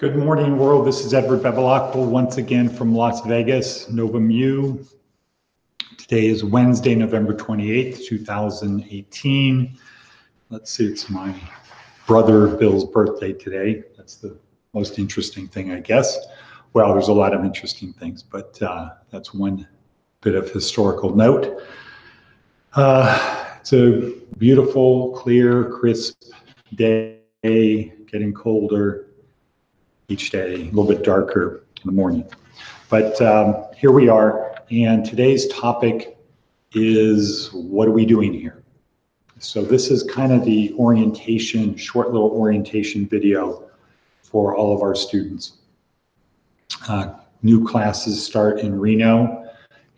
Good morning, world. This is Edward Bevilacqua once again from Las Vegas, Novum-U. Today is Wednesday, November 28th, 2018. Let's see, it's my brother Bill's birthday today. That's the most interesting thing, I guess. Well, there's a lot of interesting things, but that's one bit of historical note. It's a beautiful, clear, crisp day, getting colder each day, a little bit darker in the morning. But here we are, and today's topic is, what are we doing here? So this is kind of the orientation, short little orientation video for all of our students. New classes start in Reno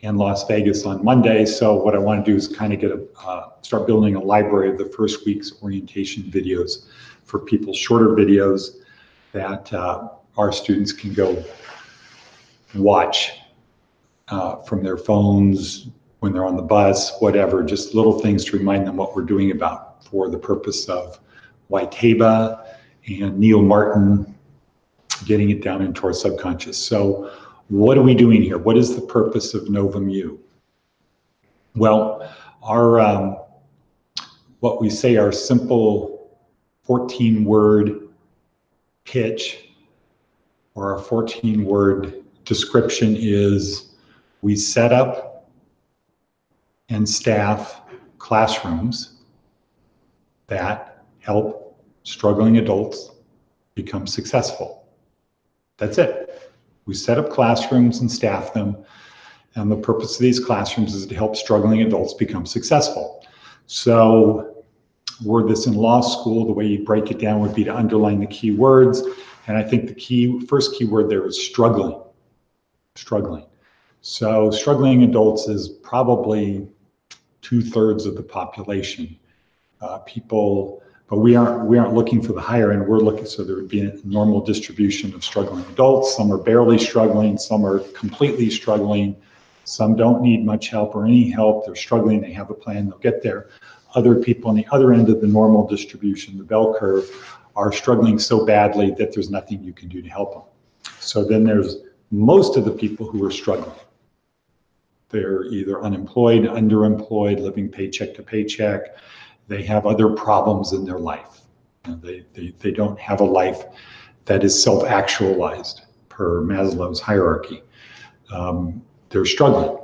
and Las Vegas on Monday, so what I want to do is kind of start building a library of the first week's orientation videos for people, shorter videos that our students can go watch from their phones, when they're on the bus, whatever, just little things to remind them what we're doing about for the purpose of Waiteba and Neil Martin, getting it down into our subconscious. So what are we doing here? What is the purpose of Novum-U? Well, our what we say, our simple 14-word pitch or a 14-word description is: we set up and staff classrooms that help struggling adults become successful. That's it. We set up classrooms and staff them, and the purpose of these classrooms is to help struggling adults become successful. So were this in law school, the way you break it down would be to underline the key words. And I think the first key word there is struggling. Struggling. So struggling adults is probably 2/3 of the population. But we aren't looking for the higher end. We're looking, so there would be a normal distribution of struggling adults. Some are barely struggling, some are completely struggling, some don't need much help or any help. They're struggling, they have a plan, they'll get there. Other people on the other end of the normal distribution, the bell curve, are struggling so badly that there's nothing you can do to help them. So then there's most of the people who are struggling. They're either unemployed, underemployed, living paycheck to paycheck. They have other problems in their life. They don't have a life that is self-actualized per Maslow's hierarchy. They're struggling.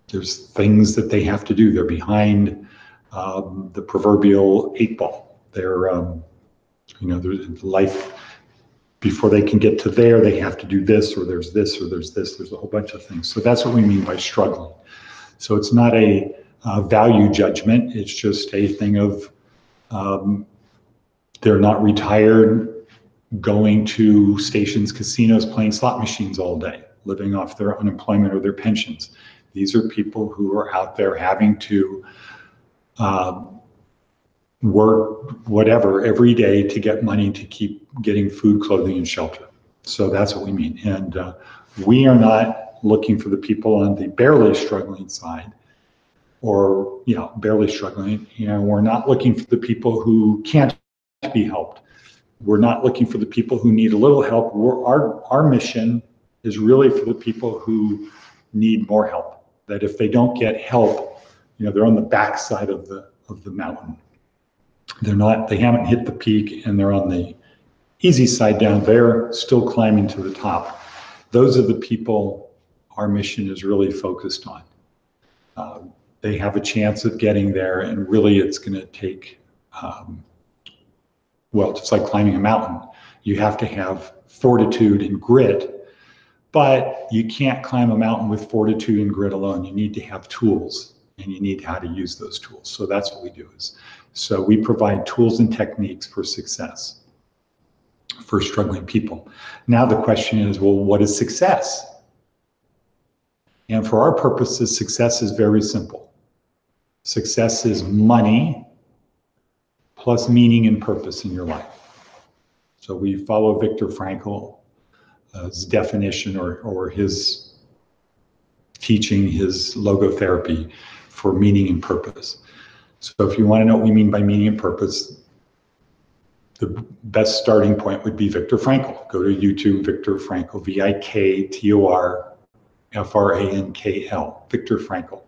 There's things that they have to do. They're behind the proverbial 8 ball. They're, there's life, before they can get to there, they have to do this, or there's this, or there's this. There's a whole bunch of things. So that's what we mean by struggling. So it's not a value judgment. It's just a thing of they're not retired, going to stations, casinos, playing slot machines all day, living off their unemployment or their pensions. These are people who are out there having to work whatever every day to get money to keep getting food, clothing, and shelter. So that's what we mean. And we are not looking for the people on the barely struggling side, or barely struggling. We're not looking for the people who can't be helped. We're not looking for the people who need a little help. Our mission is really for the people who need more help. That if they don't get help, they're on the backside of the mountain. They haven't hit the peak, and they're on the easy side down. They're still climbing to the top. Those are the people our mission is really focused on. They have a chance of getting there, and really it's going to take, just like climbing a mountain, you have to have fortitude and grit, but you can't climb a mountain with fortitude and grit alone. You need to have tools, and you need how to use those tools. So that's what we do. So we provide tools and techniques for success for struggling people. Now the question is, well, what is success? And for our purposes, success is very simple. Success is money plus meaning and purpose in your life. So we follow Viktor Frankl's definition or his teaching, his logotherapy for meaning and purpose. So if you want to know what we mean by meaning and purpose, the best starting point would be Viktor Frankl. Go to YouTube, Viktor Frankl, Viktorfrankl, Viktor Frankl.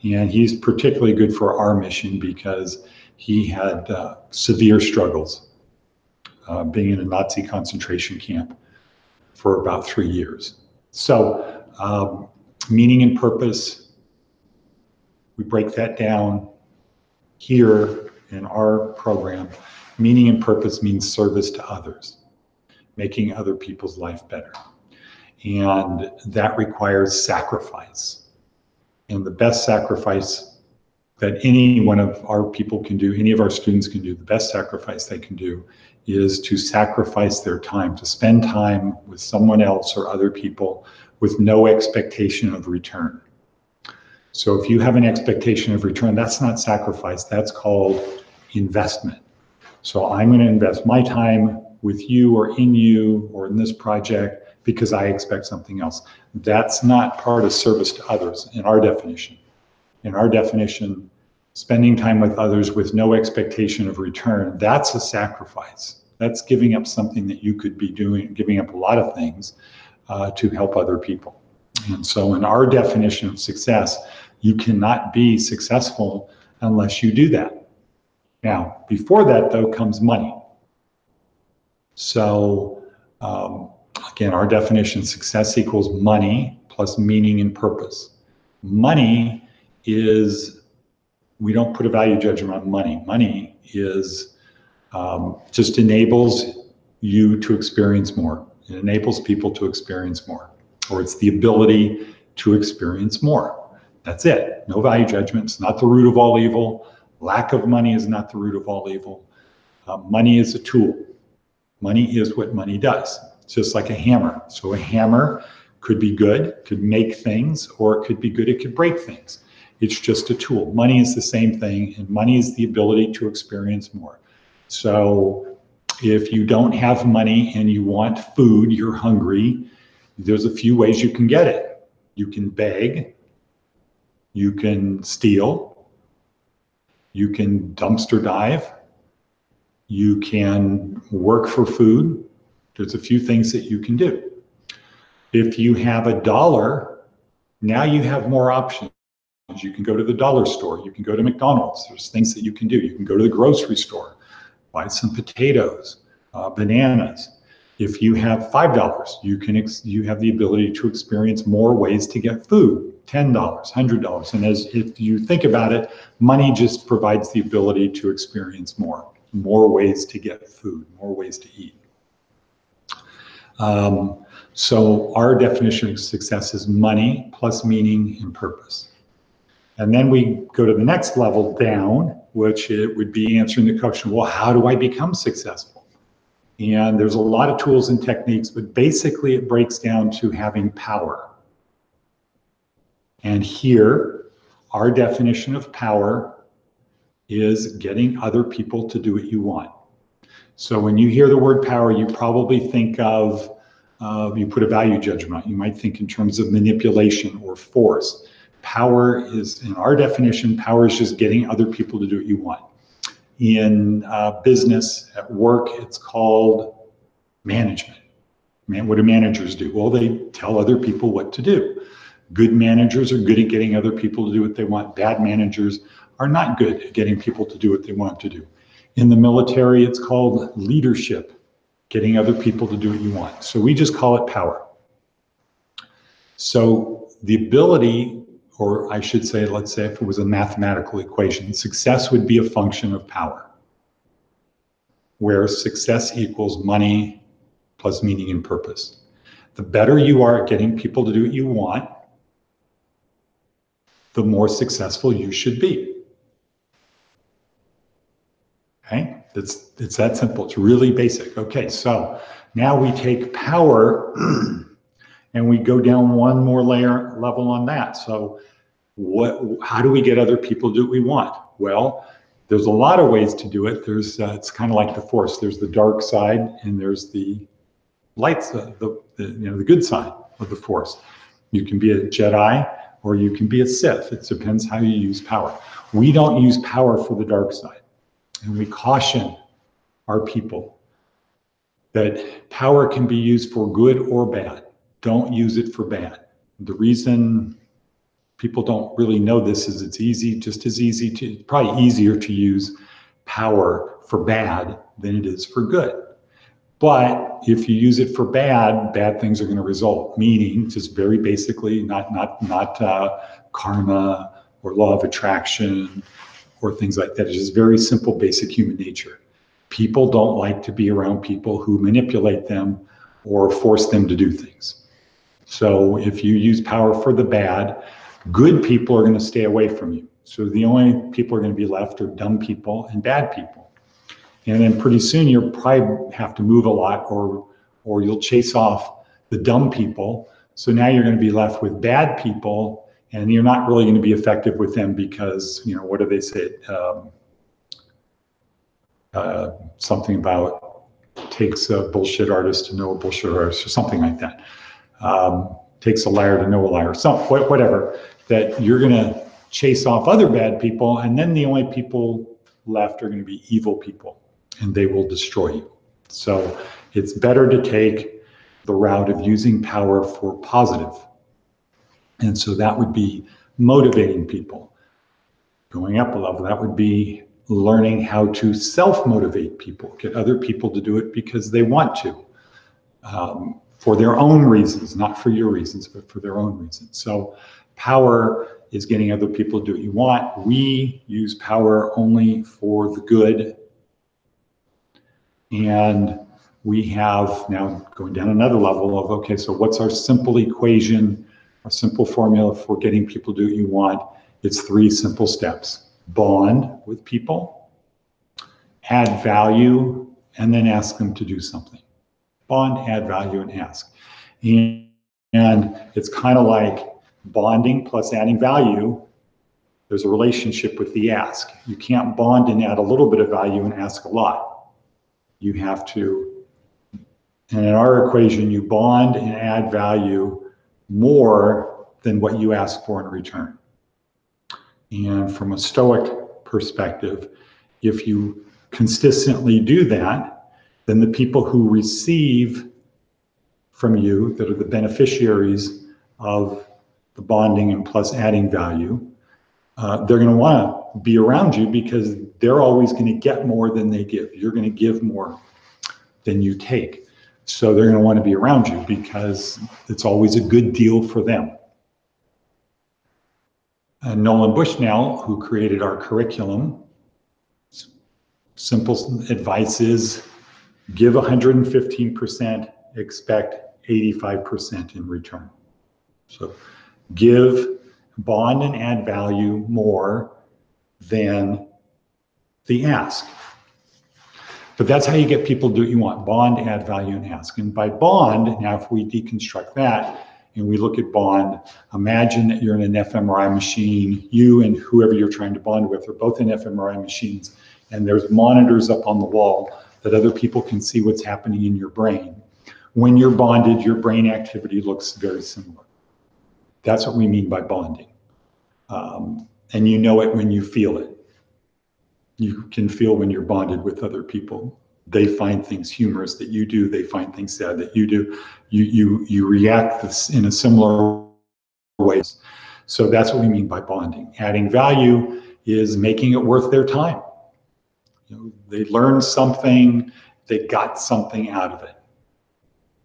And he's particularly good for our mission because he had severe struggles being in a Nazi concentration camp for about 3 years. So meaning and purpose, we break that down here in our program. Meaning and purpose means service to others, making other people's life better. And that requires sacrifice. And the best sacrifice that any one of our people can do, any of our students can do, the best sacrifice they can do is to sacrifice their time, to spend time with someone else or other people with no expectation of return. So if you have an expectation of return, that's not sacrifice, that's called investment. So I'm going to invest my time with you or in this project because I expect something else. That's not part of service to others in our definition. In our definition, spending time with others with no expectation of return, that's a sacrifice. That's giving up something that you could be doing, giving up a lot of things to help other people. And so in our definition of success, you cannot be successful unless you do that. Now, before that, though, comes money. So, again, our definition, success equals money plus meaning and purpose. Money is, we don't put a value judgment on money. Money is just enables you to experience more. It enables people to experience more, or it's the ability to experience more. That's it. No value judgment. It's not the root of all evil. Lack of money is not the root of all evil. Money is a tool. Money is what money does. It's just like a hammer. So a hammer could be good, could make things, or it could be good, it could break things. It's just a tool. Money is the same thing, and money is the ability to experience more. So if you don't have money and you want food, you're hungry, there's a few ways you can get it. You can beg, you can steal, you can dumpster dive, you can work for food. There's a few things that you can do. If you have $1, now you have more options. You can go to the dollar store, you can go to McDonald's, there's things that you can do. You can go to the grocery store, buy some potatoes, bananas. If you have $5, you have the ability to experience more ways to get food, $10, $100. And if you think about it, money just provides the ability to experience more ways to get food, more ways to eat. So our definition of success is money plus meaning and purpose. And then we go to the next level down, which it would be answering the question, well, how do I become successful? And there's a lot of tools and techniques, but basically it breaks down to having power. And here, our definition of power is getting other people to do what you want. So when you hear the word power, you probably think of, you put a value judgment on. You might think in terms of manipulation or force. Power is, in our definition, power is just getting other people to do what you want. In business, at work, it's called management. What do managers do? Well, they tell other people what to do. Good managers are good at getting other people to do what they want. Bad managers are not good at getting people to do what they want to do. In the military, it's called leadership, getting other people to do what you want. So we just call it power. So the ability, or I should say, let's say if it was a mathematical equation, success would be a function of power, where success equals money plus meaning and purpose. The better you are at getting people to do what you want, the more successful you should be. Okay, it's that simple. It's really basic. Okay, so now we take power and we go down one more level on that. So how do we get other to do what we want? Well, there's a lot of ways to do it. There's it's kind of like the Force. There's the dark side and there's the light side, the good side of the Force. You can be a Jedi or you can be a Sith. It depends how you use power. We don't use power for the dark side, and we caution our people, that power can be used for good or bad. Don't use it for bad. The reason people don't really know this is it's probably easier to use power for bad than it is for good. But if you use it for bad, bad things are going to result. Meaning, just very basically, not karma or law of attraction or things like that. It's just very simple, basic human nature. People don't like to be around people who manipulate them or force them to do things. So if you use power for the bad, good people are going to stay away from you. So the only people are going to be left are dumb people and bad people. And then pretty soon you'll probably have to move a lot, or you'll chase off the dumb people. So now you're going to be left with bad people, and you're not really going to be effective with them because, what do they say? Something about takes a bullshit artist to know a bullshit artist, or something like that. Takes a liar to know a liar, whatever. That you're going to chase off other bad people, and then the only people left are going to be evil people, and they will destroy you. So it's better to take the route of using power for positive. And so that would be motivating people. Going up a level, that would be learning how to self-motivate people, get other people to do it because they want to, for their own reasons, not for your reasons, but for their own reasons. So power is getting other people to do what you want. We use power only for the good. And we have now going down another level of, okay, so what's our simple equation, our simple formula for getting people to do what you want? It's 3 simple steps. Bond with people, add value, and then ask them to do something. Bond, add value, and ask. And it's kind of like bonding plus adding value. There's a relationship with the ask. You can't bond and add a little bit of value and ask a lot. You have to, and in our equation, you bond and add value more than what you ask for in return. And from a Stoic perspective, if you consistently do that, then the people who receive from you, that are the beneficiaries of the bonding and plus adding value, they're going to want to be around you because they're always going to get more than they give. You're going to give more than you take. So they're going to want to be around you because it's always a good deal for them. And Nolan Bushnell, who created our curriculum, simple advice is give 115%, expect 85% in return. So give, bond, and add value more than the ask. But that's how you get people to do what you want. Bond, add value, and ask. And by bond, now if we deconstruct that and we look at bond, imagine that you're in an fMRI machine, you and whoever you're trying to bond with are both in fMRI machines, and there's monitors up on the wall that other people can see what's happening in your brain. When you're bonded, your brain activity looks very similar. That's what we mean by bonding. And you know it when you feel it. You can feel when you're bonded with other people. They find things humorous that you do. They find things sad that you do. You react in a similar way. So that's what we mean by bonding. Adding value is making it worth their time. They learned something, they got something out of it.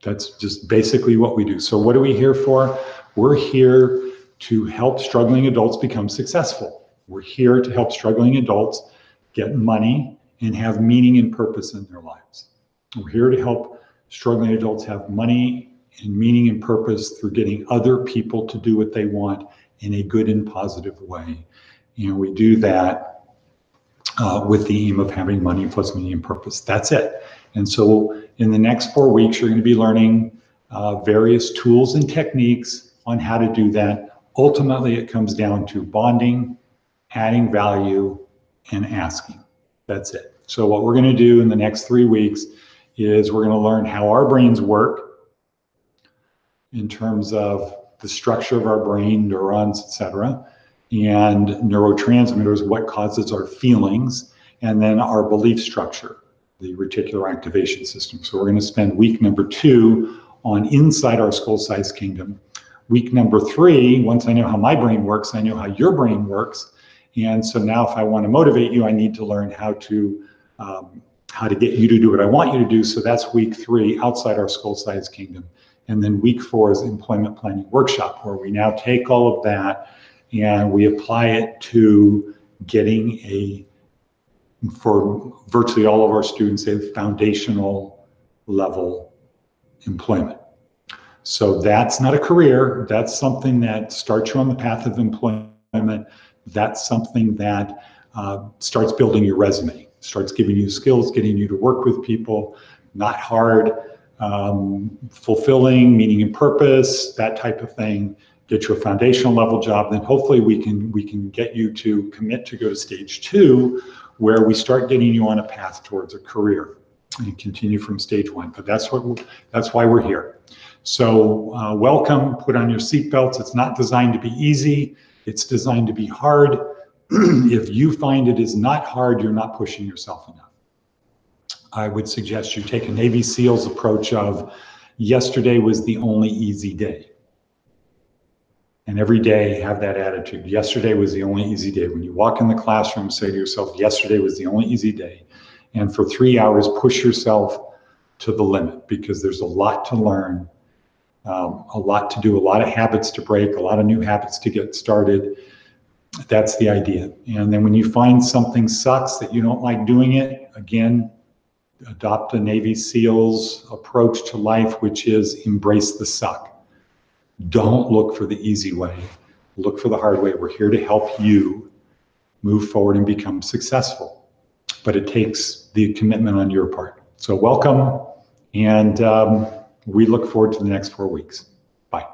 That's just basically what we do. So what are we here for? We're here to help struggling adults become successful. We're here to help struggling adults get money and have meaning and purpose in their lives. We're here to help struggling adults have money and meaning and purpose through getting other people to do what they want in a good and positive way. And we do that with the aim of having money plus meaning and purpose. That's it. And so in the next 4 weeks, you're going to be learning various tools and techniques on how to do that. Ultimately, it comes down to bonding, adding value, and asking. That's it. So what we're going to do in the next 3 weeks is we're going to learn how our brains work in terms of the structure of our brain, neurons, etc., and neurotransmitters, what causes our feelings, and then our belief structure. the reticular activation system. So we're going to spend week number 2 on inside our skull-sized kingdom. Week number 3, once I know how my brain works, I know how your brain works. And so now if I want to motivate you, I need to learn how to get you to do what I want you to do. So that's week 3 outside our skull-sized kingdom. And then week 4 is employment planning workshop, where we now take all of that and we apply it to getting for virtually all of our students, a foundational level employment. So that's not a career. That's something that starts you on the path of employment. That's something that starts building your resume, starts giving you skills, getting you to work with people, not hard, fulfilling, meaning and purpose, that type of thing. Get you a foundational level job, then hopefully we can get you to commit to go to stage 2, where we start getting you on a path towards a career and continue from stage 1. But that's why we're here. So welcome, put on your seatbelts. It's not designed to be easy. It's designed to be hard. If you find it is not hard, you're not pushing yourself enough. I would suggest you take a Navy SEALs approach of yesterday was the only easy day. And every day have that attitude. Yesterday was the only easy day. When you walk in the classroom, say to yourself, yesterday was the only easy day. And for 3 hours, push yourself to the limit, because there's a lot to learn, a lot to do, a lot of habits to break, a lot of new habits to get started. That's the idea. And then when you find something sucks that you don't like doing it, again, adopt a Navy SEALs approach to life, which is embrace the suck. Don't look for the easy way. Look for the hard way. We're here to help you move forward and become successful. But it takes the commitment on your part. So welcome, and we look forward to the next 4 weeks. Bye.